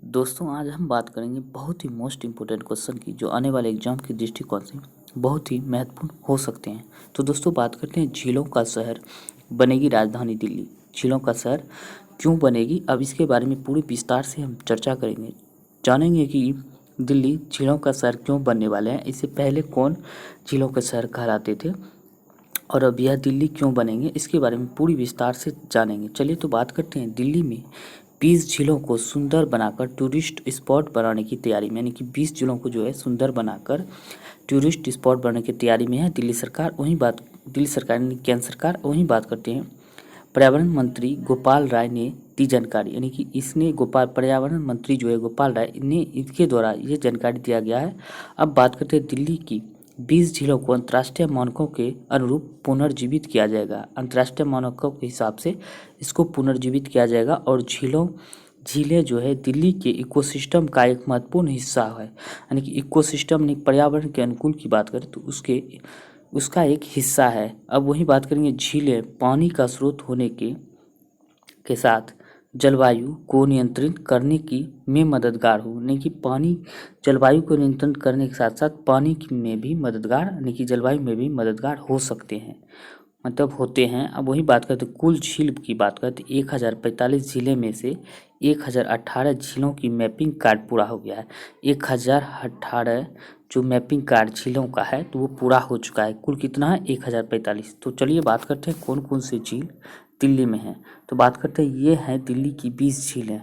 दोस्तों आज हम बात करेंगे बहुत ही मोस्ट इम्पोर्टेंट क्वेश्चन की जो आने वाले एग्जाम के दृष्टिकोण से बहुत ही महत्वपूर्ण हो सकते हैं। तो दोस्तों बात करते हैं झीलों का शहर बनेगी राजधानी दिल्ली। झीलों का शहर क्यों बनेगी, अब इसके बारे में पूरी विस्तार से हम चर्चा करेंगे। जानेंगे कि दिल्ली झीलों का शहर क्यों बनने वाले हैं, इससे पहले कौन झीलों का शहर कहलाते थे और अब यह दिल्ली क्यों बनेंगे, इसके बारे में पूरी विस्तार से जानेंगे। चलिए तो बात करते हैं। दिल्ली में 20 झीलों को सुंदर बनाकर टूरिस्ट स्पॉट बनाने की तैयारी में, यानी कि 20 झीलों को जो है सुंदर बनाकर टूरिस्ट स्पॉट बनाने की तैयारी में है दिल्ली सरकार। दिल्ली सरकार यानी केंद्र सरकार वहीं बात करते हैं। पर्यावरण मंत्री गोपाल राय ने दी जानकारी, यानी कि इसने पर्यावरण मंत्री जो है गोपाल राय ने इसके द्वारा ये जानकारी दिया गया है। अब बात करते हैं दिल्ली की 20 झीलों को अंतर्राष्ट्रीय मानकों के अनुरूप पुनर्जीवित किया जाएगा। अंतर्राष्ट्रीय मानकों के हिसाब से इसको पुनर्जीवित किया जाएगा और झीलें जो है दिल्ली के इकोसिस्टम का एक महत्वपूर्ण हिस्सा है। यानी कि इकोसिस्टम ने पर्यावरण के अनुकूल की बात करें तो उसका एक हिस्सा है। अब वही बात करेंगे, झीलें पानी का स्रोत होने के साथ जलवायु को नियंत्रित करने की में मददगार हो, यानी कि पानी जलवायु को नियंत्रित करने के साथ साथ पानी में भी मददगार, यानी कि जलवायु में भी मददगार हो सकते हैं, मतलब होते हैं। अब वही बात करते कुल झील की बात करते 1045 झीलें में से 1018 झीलों की मैपिंग कार्य पूरा हो गया है। 1018 जो मैपिंग कार्य झीलों का है तो वो पूरा हो चुका है। कुल कितना है 1045। तो चलिए बात करते हैं कौन कौन से झील दिल्ली में है। तो बात करते हैं ये हैं दिल्ली की 20 झीलें।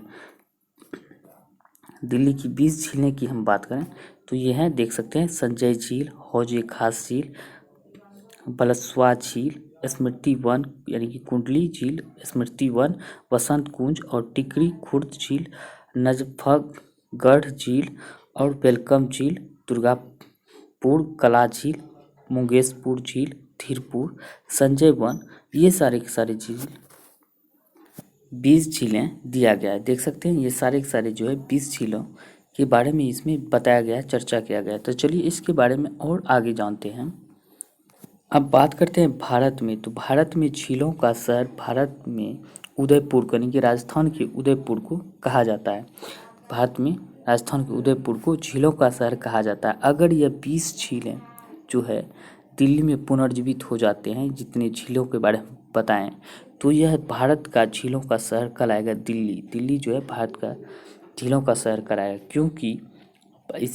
दिल्ली की 20 झीलें की हम बात करें तो ये हैं, देख सकते हैं, संजय झील, हौज खास झील, बलस्वा झील, स्मृति वन यानी कि कुंडली झील, स्मृति वन, वसंत कुंज और टिकरी खुर्द झील, नजफगढ़ झील और वेलकम झील, दुर्गापुर कला झील, मुंगेशपुर झील, धीरपुर, संजय वन, ये सारे के सारे झील 20 झीलें दिया गया है। देख सकते हैं ये सारे के सारे जो है 20 झीलों के बारे में इसमें बताया गया है, चर्चा किया गया है। तो चलिए इसके बारे में और आगे जानते हैं। अब बात करते हैं भारत में। तो भारत में झीलों का शहर भारत में उदयपुर यानी कि राजस्थान के उदयपुर को कहा जाता है। भारत में राजस्थान के उदयपुर को झीलों का शहर कहा जाता है। अगर यह 20 झीलें जो है दिल्ली में पुनर्जीवित हो जाते हैं, जितने झीलों के बारे में बताएं, तो यह भारत का झीलों का शहर कहलाएगा। दिल्ली जो है भारत का झीलों का शहर कहलाएगा, क्योंकि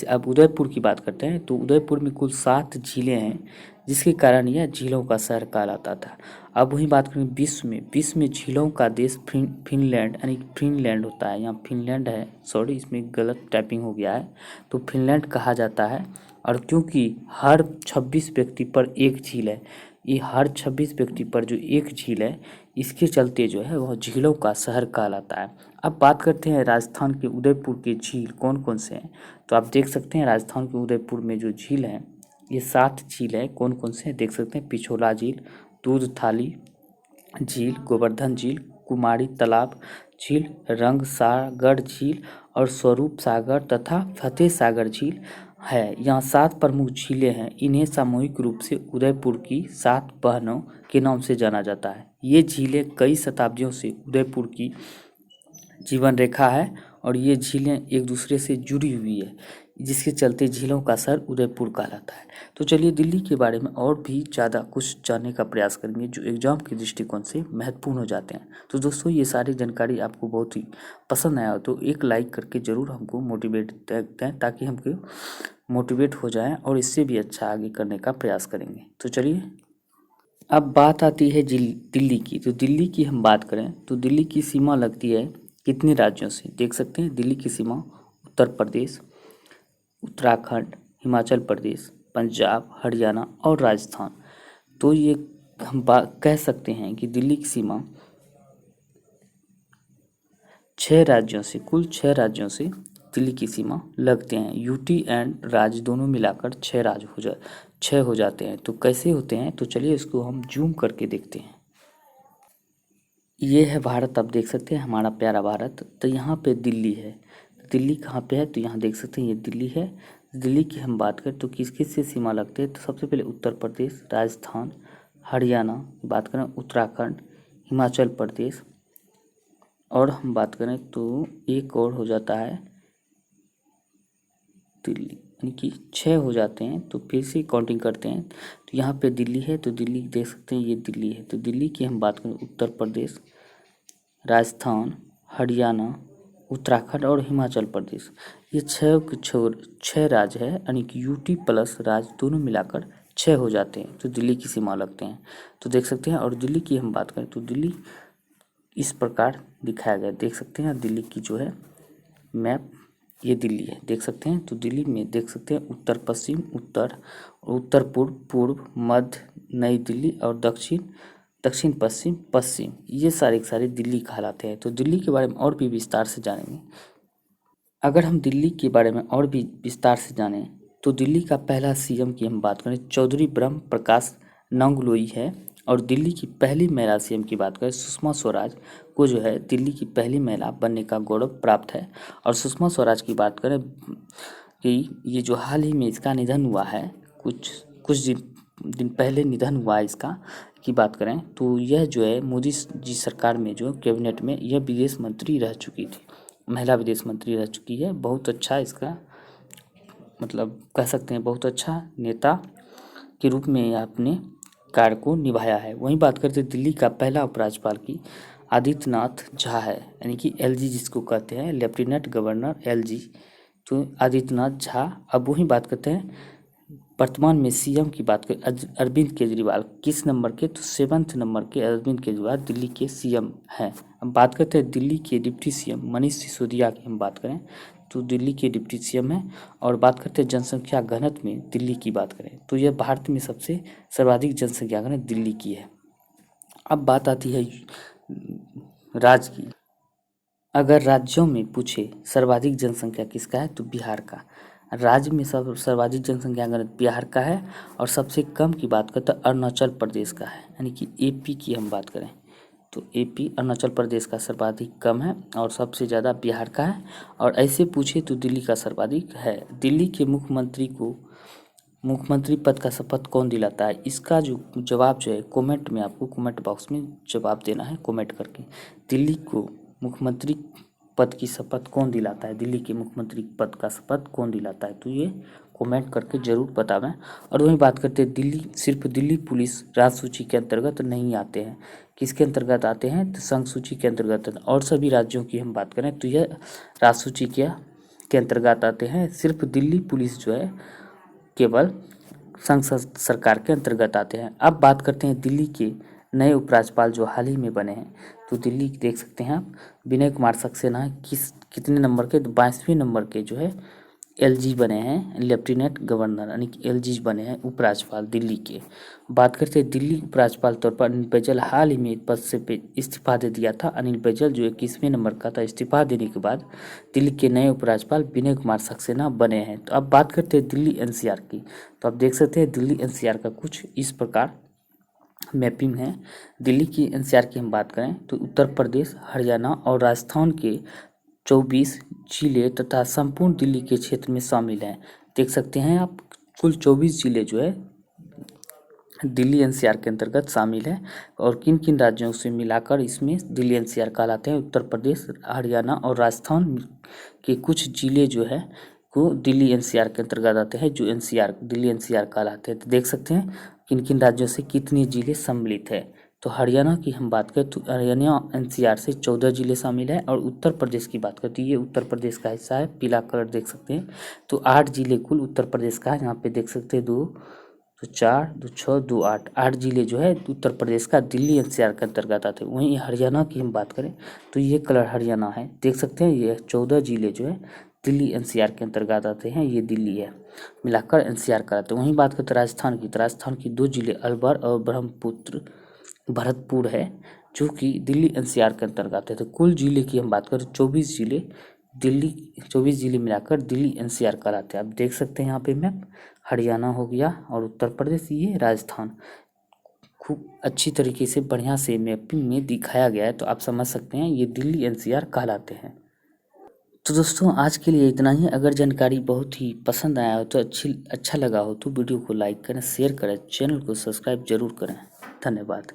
अब उदयपुर की बात करते हैं तो उदयपुर में कुल 7 झीलें हैं, जिसके कारण यह झीलों का शहर कहलाता था। अब वही बात करें विश्व में झीलों का देश फिनलैंड, यानी फिनलैंड होता है, यहाँ फिनलैंड है, सॉरी इसमें गलत टाइपिंग हो गया है, तो फिनलैंड कहा जाता है। और क्योंकि हर 26 व्यक्ति पर एक झील है, ये हर 26 व्यक्ति पर जो एक झील है, इसके चलते जो है वह झीलों का शहर कहलाता है। अब बात करते हैं राजस्थान के उदयपुर के झील कौन कौन से हैं। तो आप देख सकते हैं राजस्थान के उदयपुर में जो झील हैं ये 7 झील है। कौन कौन से हैं देख सकते हैं, पिछोला झील, दूध थाली झील, गोवर्धन झील, कुमारी तालाब झील, रंग सागर झील और स्वरूप सागर तथा फतेह सागर झील है। यहाँ 7 प्रमुख झीलें हैं। इन्हें सामूहिक रूप से उदयपुर की 7 बहनों के नाम से जाना जाता है। ये झीलें कई शताब्दियों से उदयपुर की जीवन रेखा है और ये झीलें एक दूसरे से जुड़ी हुई है, जिसके चलते झीलों का शहर उदयपुर कहलाता है। तो चलिए दिल्ली के बारे में और भी ज़्यादा कुछ जानने का प्रयास करेंगे जो एग्जाम के दृष्टिकोण से महत्वपूर्ण हो जाते हैं। तो दोस्तों ये सारी जानकारी आपको बहुत ही पसंद आया हो तो एक लाइक करके ज़रूर हमको मोटिवेट दें, ताकि हमको मोटिवेट हो जाएं और इससे भी अच्छा आगे करने का प्रयास करेंगे। तो चलिए अब बात आती है दिल्ली की। तो दिल्ली की हम बात करें तो दिल्ली की सीमा लगती है कितने राज्यों से, देख सकते हैं दिल्ली की सीमा उत्तर प्रदेश, उत्तराखंड, हिमाचल प्रदेश, पंजाब, हरियाणा और राजस्थान। तो ये हम कह सकते हैं कि दिल्ली की सीमा 6 राज्यों से, कुल 6 राज्यों से दिल्ली की सीमा लगते हैं। यूटी एंड राज्य दोनों मिलाकर 6 हो जाते हैं। तो कैसे होते हैं, तो चलिए इसको हम जूम करके देखते हैं। ये है भारत, आप देख सकते हैं हमारा प्यारा भारत। तो यहाँ पे दिल्ली है, दिल्ली कहाँ पे है, तो यहाँ देख सकते हैं ये दिल्ली है। दिल्ली की हम बात करें तो किस किस से सीमा लगते हैं, तो सबसे पहले उत्तर प्रदेश, राजस्थान, हरियाणा, बात करें उत्तराखंड, हिमाचल प्रदेश, और हम बात करें तो एक और हो जाता है दिल्ली यानी कि 6 हो जाते हैं। तो फिर से काउंटिंग करते हैं, तो यहाँ पे दिल्ली है, तो दिल्ली देख सकते हैं, ये दिल्ली है। तो दिल्ली की हम बात करें, उत्तर प्रदेश, राजस्थान, हरियाणा, उत्तराखंड और हिमाचल प्रदेश, ये 6 राज्य है, यानी कि यूटी प्लस राज्य दोनों मिलाकर 6 हो जाते हैं, तो दिल्ली की सीमा लगते हैं। तो देख सकते हैं, और दिल्ली की हम बात करें तो दिल्ली इस प्रकार दिखाया गया, देख सकते हैं दिल्ली की जो है मैप, ये दिल्ली है, देख सकते हैं। तो दिल्ली में देख सकते हैं उत्तर पश्चिम, उत्तर पूर्व, पूर्व, मध्य, नई दिल्ली और दक्षिण, दक्षिण पश्चिम, पश्चिम, ये सारे के सारे दिल्ली कहलाते हैं। तो दिल्ली के बारे में और भी विस्तार से जानेंगे। अगर हम दिल्ली के बारे में और भी विस्तार से जानें तो दिल्ली का पहला सीएम की हम बात करें, चौधरी ब्रह्म प्रकाश नंगलोई है। और दिल्ली की पहली महिला सीएम की बात करें, सुषमा स्वराज को जो है दिल्ली की पहली महिला बनने का गौरव प्राप्त है। और सुषमा स्वराज की बात करें कि ये जो हाल ही में इसका निधन हुआ है, कुछ कुछ दिन पहले निधन हुआ है इसका, की बात करें तो यह जो है मोदी जी सरकार में जो कैबिनेट में यह विदेश मंत्री रह चुकी थी, महिला विदेश मंत्री रह चुकी है। बहुत अच्छा इसका मतलब कह सकते हैं, बहुत अच्छा नेता के रूप में यह अपने कार्य को निभाया है। वहीं बात करते हैं दिल्ली का पहला उपराज्यपाल की, आदित्यनाथ झा है, यानी कि एलजी जिसको कहते हैं, लेफ्टिनेंट गवर्नर एलजी, तो आदित्यनाथ झा। अब वहीं बात करते हैं वर्तमान में सीएम की बात करें, अरविंद केजरीवाल किस नंबर के, तो 7वें नंबर के अरविंद केजरीवाल दिल्ली के सीएम हैं। अब बात करते हैं दिल्ली के डिप्टी सीएम मनीष सिसोदिया की हम बात करें तो दिल्ली के डिप्टी सीएम हैं। और बात करते हैं जनसंख्या घनत्व में दिल्ली की बात करें तो यह भारत में सबसे सर्वाधिक जनसंख्या घनत्व दिल्ली की है। अब बात आती है राज्य की। अगर राज्यों में पूछे सर्वाधिक जनसंख्या किसका है तो बिहार का। राज्य में सब सर्वाधिक जनसंख्या घनत्व बिहार का है। और सबसे कम की बात करें तो अरुणाचल प्रदेश का है, यानी कि एपी की हम बात करें तो एपी अरुणाचल प्रदेश का सर्वाधिक कम है और सबसे ज़्यादा बिहार का है। और ऐसे पूछे तो दिल्ली का सर्वाधिक है। दिल्ली के मुख्यमंत्री को मुख्यमंत्री पद का शपथ कौन दिलाता है, इसका जो जवाब जो है कमेंट में, आपको कमेंट बॉक्स में जवाब देना है कमेंट करके। दिल्ली को मुख्यमंत्री पद की शपथ कौन दिलाता है, दिल्ली के मुख्यमंत्री पद का शपथ कौन दिलाता है, तो ये कमेंट करके ज़रूर बतावें। और वहीं बात करते हैं दिल्ली, सिर्फ दिल्ली पुलिस राज्य सूची के अंतर्गत नहीं आते हैं, किसके अंतर्गत आते हैं तो संघ सूची के अंतर्गत। और सभी राज्यों की हम बात करें तो यह राज्य सूची के अंतर्गत आते हैं। सिर्फ दिल्ली पुलिस जो है केवल संघ सरकार के अंतर्गत आते हैं। अब बात करते हैं दिल्ली के नए उपराज्यपाल जो हाल ही में बने हैं। तो दिल्ली देख सकते हैं आप, विनय कुमार सक्सेना कितने नंबर के, 22वें नंबर के जो है एलजी बने हैं, लेफ्टिनेंट गवर्नर यानी कि एलजी बने हैं उपराज्यपाल दिल्ली के। बात करते हैं दिल्ली उपराज्यपाल तौर पर अनिल बैजल हाल ही में पद से इस्तीफा दे दिया था। अनिल बैजल जो 21वें नंबर का था, इस्तीफा देने के बाद दिल्ली के नए उपराज्यपाल विनय कुमार सक्सेना बने हैं। तो अब बात करते हैं दिल्ली एनसीआर की। तो आप देख सकते हैं दिल्ली एनसीआर का कुछ इस प्रकार मैपिंग है। दिल्ली की एनसीआर की हम बात करें तो उत्तर प्रदेश, हरियाणा और राजस्थान के 24 जिले तथा संपूर्ण दिल्ली के क्षेत्र में शामिल हैं। देख सकते हैं आप, कुल 24 जिले जो है दिल्ली एनसीआर के अंतर्गत शामिल है। और किन किन राज्यों से मिलाकर इसमें दिल्ली एनसीआर कहलाते हैं, उत्तर प्रदेश, हरियाणा और राजस्थान के कुछ जिले जो है को दिल्ली एनसीआर के अंतर्गत आते हैं, जो एनसीआर दिल्ली एनसीआर कहलाते हैं। तो देख सकते हैं किन किन राज्यों से कितने जिले सम्मिलित है। तो हरियाणा की हम बात करें तो हरियाणा एनसीआर से 14 जिले शामिल है। और उत्तर प्रदेश की बात करते हैं, ये उत्तर प्रदेश का हिस्सा है, पीला कलर देख सकते हैं। तो 8 जिले कुल उत्तर प्रदेश का है, यहाँ पे देख सकते हैं 2 तो 4 2 6 2 8 जिले जो है उत्तर प्रदेश का दिल्ली एनसीआर के अंतर्गत आते हैं। वहीं हरियाणा की हम बात करें तो ये कलर हरियाणा है, देख सकते हैं ये 14 जिले जो है दिल्ली एनसीआर के अंतर्गत आते हैं, ये दिल्ली है, मिलाकर एनसीआर कराते हैं। वहीं बात करते हैं राजस्थान की, तो राजस्थान की 2 जिले अलवर और ब्रह्मपुत्र भरतपुर है, जो कि दिल्ली एनसीआर के अंतर्गत है। तो कुल जिले की हम बात करें 24 जिले दिल्ली, 24 जिले मिलाकर दिल्ली एनसीआर कराते हैं। आप देख सकते हैं यहाँ पे मैप, हरियाणा हो गया और उत्तर प्रदेश, ये राजस्थान खूब अच्छी तरीके से बढ़िया से मैपिंग में दिखाया गया है। तो आप समझ सकते हैं ये दिल्ली एनसीआर कहलाते हैं। तो दोस्तों आज के लिए इतना ही। अगर जानकारी बहुत ही पसंद आया हो तो अच्छा लगा हो तो वीडियो को लाइक करें, शेयर करें, चैनल को सब्सक्राइब जरूर करें। धन्यवाद।